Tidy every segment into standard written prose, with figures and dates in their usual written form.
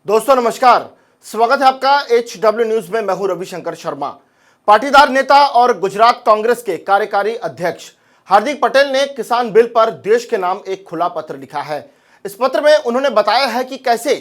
दोस्तों नमस्कार, स्वागत है आपका HW न्यूज में। मैं हूं रविशंकर शर्मा। पाटीदार नेता और गुजरात कांग्रेस के कार्यकारी अध्यक्ष हार्दिक पटेल ने किसान बिल पर देश के नाम एक खुला पत्र लिखा है। इस पत्र में उन्होंने बताया है कि कैसे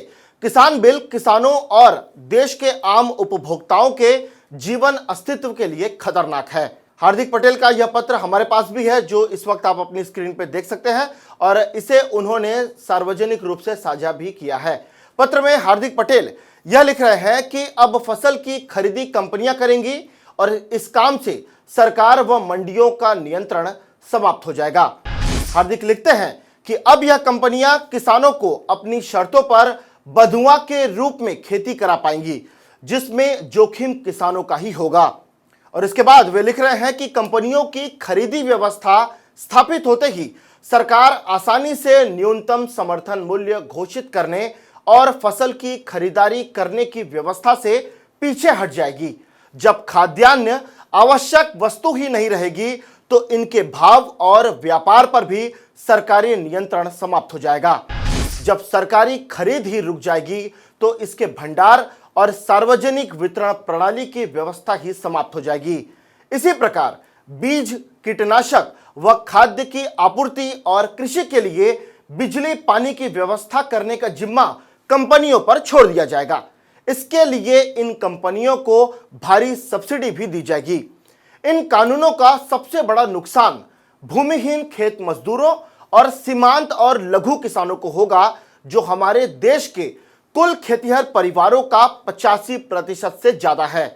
किसान बिल किसानों और देश के आम उपभोक्ताओं के जीवन अस्तित्व के लिए खतरनाक है। हार्दिक पटेल का यह पत्र हमारे पास भी है, जो इस वक्त आप अपनी स्क्रीन पर देख सकते हैं, और इसे उन्होंने सार्वजनिक रूप से साझा भी किया है। पत्र में हार्दिक पटेल यह लिख रहे हैं कि अब फसल की खरीदी कंपनियां करेंगी और इस काम से सरकार व मंडियों का नियंत्रण समाप्त हो जाएगा। हार्दिक लिखते हैं कि अब यह कंपनियां किसानों को अपनी शर्तों पर बंधुआ के रूप में खेती करा पाएंगी, जिसमें जोखिम किसानों का ही होगा। और इसके बाद वे लिख रहे हैं कि कंपनियों की खरीदी व्यवस्था स्थापित होते ही सरकार आसानी से न्यूनतम समर्थन मूल्य घोषित करने और फसल की खरीदारी करने की व्यवस्था से पीछे हट जाएगी। जब खाद्यान्न आवश्यक वस्तु ही नहीं रहेगी तो इनके भाव और व्यापार पर भी सरकारी नियंत्रण समाप्त हो जाएगा। जब सरकारी खरीद ही रुक जाएगी तो इसके भंडार और सार्वजनिक वितरण प्रणाली की व्यवस्था ही समाप्त हो जाएगी। इसी प्रकार बीज, कीटनाशक व खाद्य की आपूर्ति और कृषि के लिए बिजली पानी की व्यवस्था करने का जिम्मा कंपनियों पर छोड़ दिया जाएगा। इसके लिए इन कंपनियों को भारी सब्सिडी भी दी जाएगी। इन कानूनों का सबसे बड़ा नुकसान भूमिहीन खेत मजदूरों और सीमांत और लघु किसानों को होगा, जो हमारे देश के कुल खेतिहर परिवारों का 85% से ज्यादा है।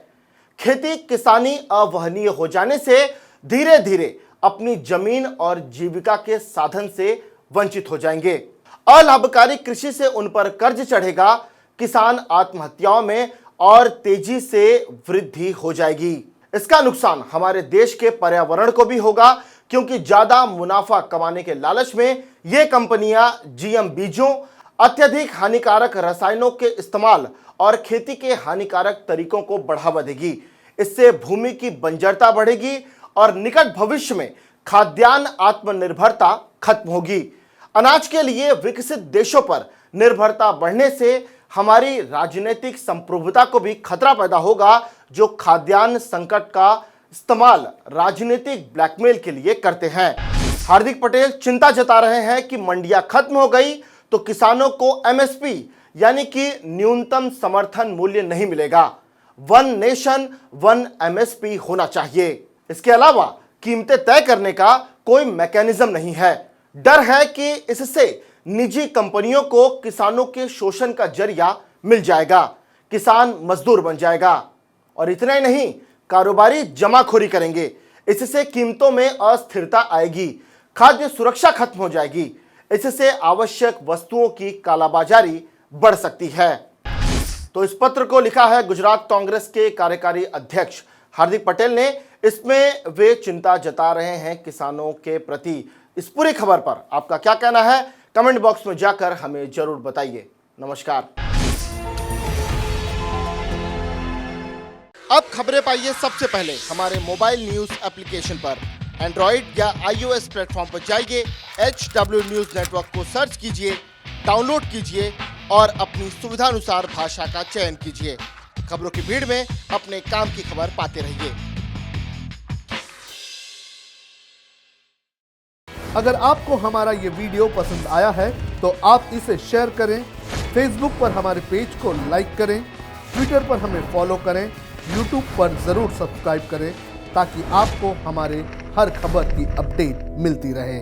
खेती किसानी अवहनीय हो जाने से धीरे धीरे अपनी जमीन और जीविका के साधन से वंचित हो जाएंगे। अलाभकारी कृषि से उन पर कर्ज चढ़ेगा, किसान आत्महत्याओं में और तेजी से वृद्धि हो जाएगी। इसका नुकसान हमारे देश के पर्यावरण को भी होगा, क्योंकि ज्यादा मुनाफा कमाने के लालच में ये कंपनियां जीएम बीजों, अत्यधिक हानिकारक रसायनों के इस्तेमाल और खेती के हानिकारक तरीकों को बढ़ावा देगी। इससे भूमि की बंजरता बढ़ेगी और निकट भविष्य में खाद्यान्न आत्मनिर्भरता खत्म होगी। अनाज के लिए विकसित देशों पर निर्भरता बढ़ने से हमारी राजनीतिक संप्रभुता को भी खतरा पैदा होगा, जो खाद्यान्न संकट का इस्तेमाल राजनीतिक ब्लैकमेल के लिए करते हैं। हार्दिक पटेल चिंता जता रहे हैं कि मंडियां खत्म हो गई तो किसानों को एमएसपी यानी कि न्यूनतम समर्थन मूल्य नहीं मिलेगा। वन नेशन वन एमएसपी होना चाहिए। इसके अलावा कीमतें तय करने का कोई मैकेनिज्म नहीं है। डर है कि इससे निजी कंपनियों को किसानों के शोषण का जरिया मिल जाएगा, किसान मजदूर बन जाएगा और इतना ही नहीं, कारोबारी जमाखोरी करेंगे। इससे कीमतों में अस्थिरता आएगी, खाद्य सुरक्षा खत्म हो जाएगी। इससे आवश्यक वस्तुओं की कालाबाजारी बढ़ सकती है। तो इस पत्र को लिखा है गुजरात कांग्रेस के कार्यकारी अध्यक्ष हार्दिक पटेल ने। इसमें वे चिंता जता रहे हैं किसानों के प्रति। इस पूरी खबर पर आपका क्या कहना है, कमेंट बॉक्स में जाकर हमें जरूर बताइए। नमस्कार। अब खबरें पाइए सबसे पहले हमारे मोबाइल न्यूज एप्लीकेशन पर। एंड्रॉइड या iOS प्लेटफॉर्म पर जाइए, HW न्यूज नेटवर्क को सर्च कीजिए, डाउनलोड कीजिए और अपनी सुविधानुसार भाषा का चयन कीजिए। खबरों की भीड़ में अपने काम की खबर पाते रहिए। अगर आपको हमारा ये वीडियो पसंद आया है तो आप इसे शेयर करें, फेसबुक पर हमारे पेज को लाइक करें, ट्विटर पर हमें फॉलो करें, यूट्यूब पर ज़रूर सब्सक्राइब करें, ताकि आपको हमारे हर खबर की अपडेट मिलती रहे।